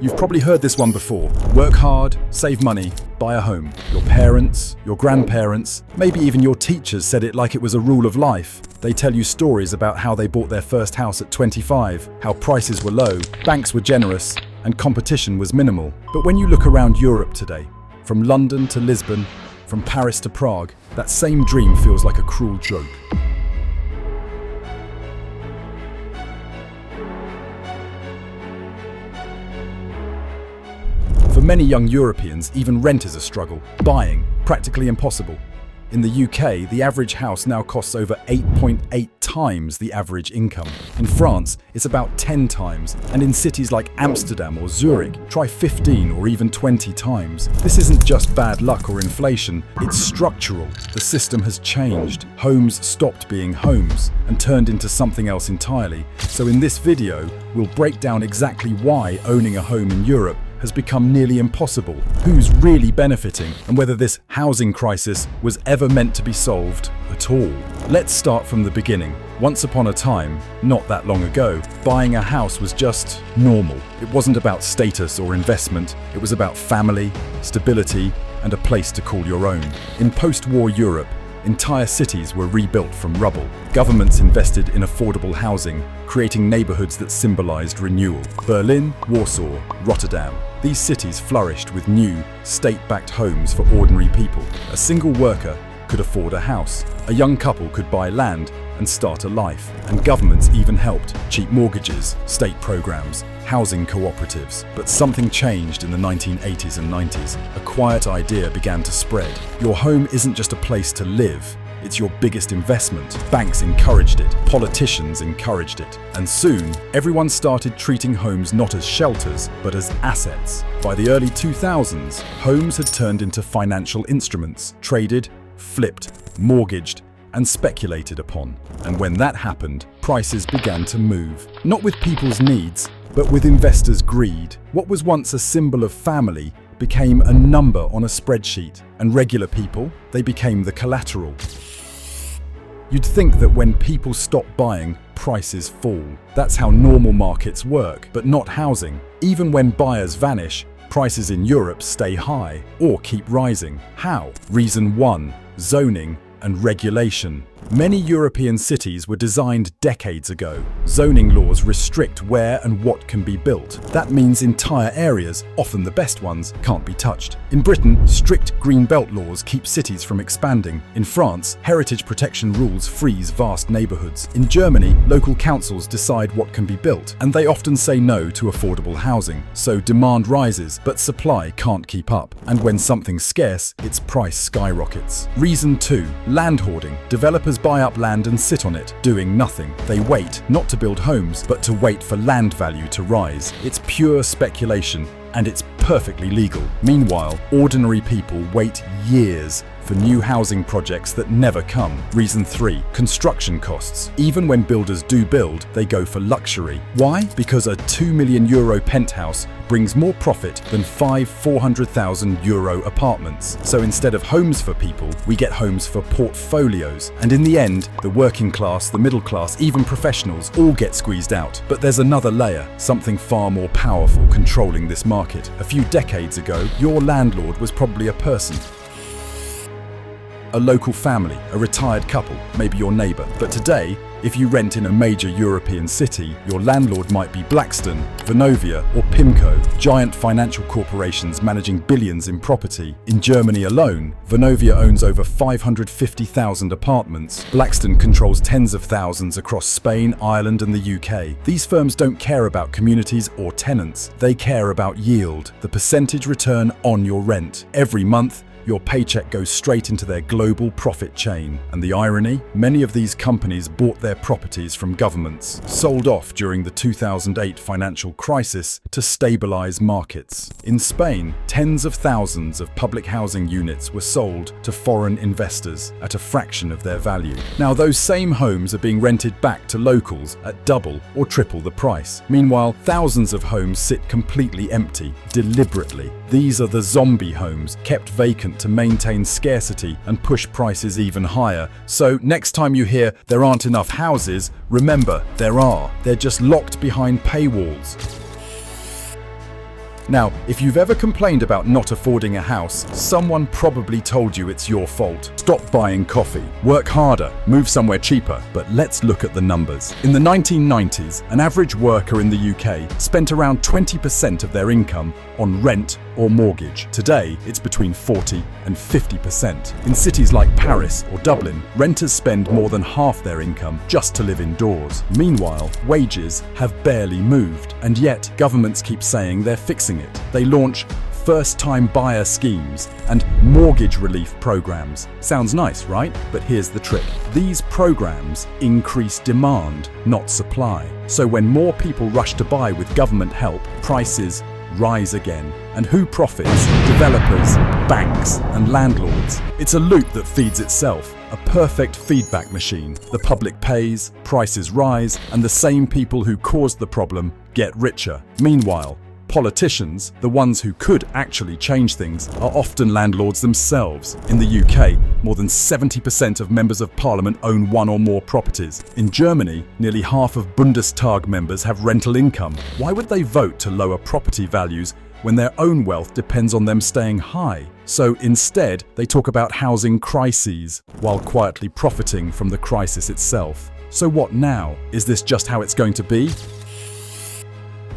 You've probably heard this one before. Work hard, save money, buy a home. Your parents, your grandparents, maybe even your teachers said it like it was a rule of life. They tell you stories about how they bought their first house at 25, how prices were low, banks were generous, and competition was minimal. But when you look around Europe today, from London to Lisbon, from Paris to Prague, that same dream feels like a cruel joke. For many young Europeans, even rent is a struggle. Buying, practically impossible. In the UK, the average house now costs over 8.8 times the average income. In France, it's about 10 times, and in cities like Amsterdam or Zurich, try 15 or even 20 times. This isn't just bad luck or inflation, it's structural. The system has changed. Homes stopped being homes and turned into something else entirely. So in this video, we'll break down exactly why owning a home in Europe has become nearly impossible, who's really benefiting, and whether this housing crisis was ever meant to be solved at all. Let's start from the beginning. Once upon a time, not that long ago, buying a house was just normal. It wasn't about status or investment, it was about family, stability, and a place to call your own. In post-war Europe, entire cities were rebuilt from rubble. Governments invested in affordable housing, creating neighborhoods that symbolized renewal. Berlin, Warsaw, Rotterdam. These cities flourished with new, state-backed homes for ordinary people. A single worker could afford a house. A young couple could buy land and start a life. And governments even helped. Cheap mortgages, state programs, housing cooperatives. But something changed in the 1980s and 90s. A quiet idea began to spread. Your home isn't just a place to live. It's your biggest investment. Banks encouraged it, politicians encouraged it, and soon everyone started treating homes not as shelters, but as assets. By the early 2000s, homes had turned into financial instruments, traded, flipped, mortgaged, and speculated upon. And when that happened, prices began to move. Not with people's needs, but with investors' greed. What was once a symbol of family became a number on a spreadsheet, and regular people, they became the collateral. You'd think that when people stop buying, prices fall. That's how normal markets work, but not housing. Even when buyers vanish, prices in Europe stay high or keep rising. How? Reason 1: zoning and regulation. Many European cities were designed decades ago. Zoning laws restrict where and what can be built. That means entire areas, often the best ones, can't be touched. In Britain, strict green belt laws keep cities from expanding. In France, heritage protection rules freeze vast neighborhoods. In Germany, local councils decide what can be built, and they often say no to affordable housing. So demand rises, but supply can't keep up. And when something's scarce, its price skyrockets. Reason 2: land hoarding. Developers buy up land and sit on it, doing nothing. They wait, not to build homes, but to wait for land value to rise. It's pure speculation, and it's perfectly legal. Meanwhile, ordinary people wait years for new housing projects that never come. Reason 3: construction costs. Even when builders do build, they go for luxury. Why? Because a €2 million penthouse brings more profit than 400,000 euro apartments. So instead of homes for people, we get homes for portfolios. And in the end, the working class, the middle class, even professionals all get squeezed out. But there's another layer, something far more powerful controlling this market. A few decades ago, your landlord was probably a person. A local family, a retired couple, maybe your neighbor. But today, if you rent in a major European city, your landlord might be Blackstone, Vonovia, or Pimco, giant financial corporations managing billions in property. In Germany alone, Vonovia owns over 550,000 apartments. Blackstone controls tens of thousands across Spain, Ireland, and the UK. These firms don't care about communities or tenants. They care about yield, the percentage return on your rent. Every month, your paycheck goes straight into their global profit chain. And the irony? Many of these companies bought their properties from governments, sold off during the 2008 financial crisis to stabilize markets. In Spain, tens of thousands of public housing units were sold to foreign investors at a fraction of their value. Now, those same homes are being rented back to locals at double or triple the price. Meanwhile, thousands of homes sit completely empty, deliberately. These are the zombie homes, kept vacant to maintain scarcity and push prices even higher. So next time you hear there aren't enough houses, remember, there are. They're just locked behind paywalls. Now, if you've ever complained about not affording a house, someone probably told you it's your fault. Stop buying coffee, work harder, move somewhere cheaper, but let's look at the numbers. In the 1990s, an average worker in the UK spent around 20% of their income on rent or mortgage. Today, it's between 40 and 50%. In cities like Paris or Dublin, renters spend more than half their income just to live indoors. Meanwhile, wages have barely moved, and yet governments keep saying they're fixing it. They launch first-time buyer schemes and mortgage relief programs. Sounds nice, right? But here's the trick. These programs increase demand, not supply. So when more people rush to buy with government help, prices rise again. And who profits? Developers, banks, and landlords. It's a loop that feeds itself, a perfect feedback machine. The public pays, prices rise, and the same people who caused the problem get richer. Meanwhile, politicians, the ones who could actually change things, are often landlords themselves. In the UK, more than 70% of members of parliament own one or more properties. In Germany, nearly half of Bundestag members have rental income. Why would they vote to lower property values when their own wealth depends on them staying high? So instead, they talk about housing crises while quietly profiting from the crisis itself. So what now? Is this just how it's going to be?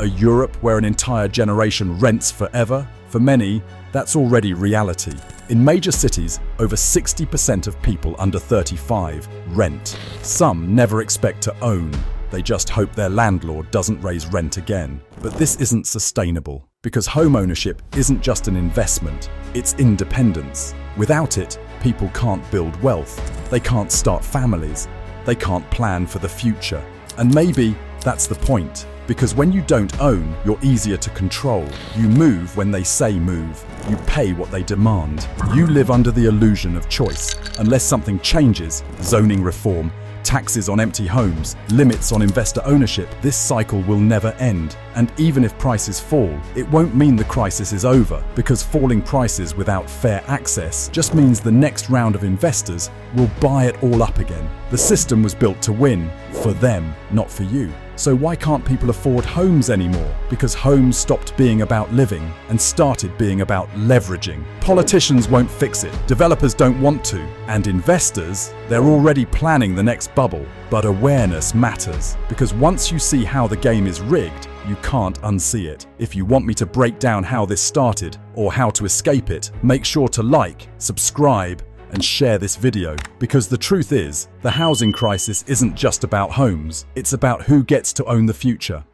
A Europe where an entire generation rents forever? For many, that's already reality. In major cities, over 60% of people under 35 rent. Some never expect to own. They just hope their landlord doesn't raise rent again. But this isn't sustainable, because home ownership isn't just an investment, it's independence. Without it, people can't build wealth, they can't start families, they can't plan for the future. And maybe that's the point. Because when you don't own, you're easier to control. You move when they say move. You pay what they demand. You live under the illusion of choice. Unless something changes, zoning reform, taxes on empty homes, limits on investor ownership, this cycle will never end. And even if prices fall, it won't mean the crisis is over, because falling prices without fair access just means the next round of investors will buy it all up again. The system was built to win, for them, not for you. So why can't people afford homes anymore? Because homes stopped being about living and started being about leveraging. Politicians won't fix it, developers don't want to, and investors, they're already planning the next bubble. But awareness matters, because once you see how the game is rigged, you can't unsee it. If you want me to break down how this started, or how to escape it, make sure to like, subscribe, and share this video, because the truth is, the housing crisis isn't just about homes, it's about who gets to own the future.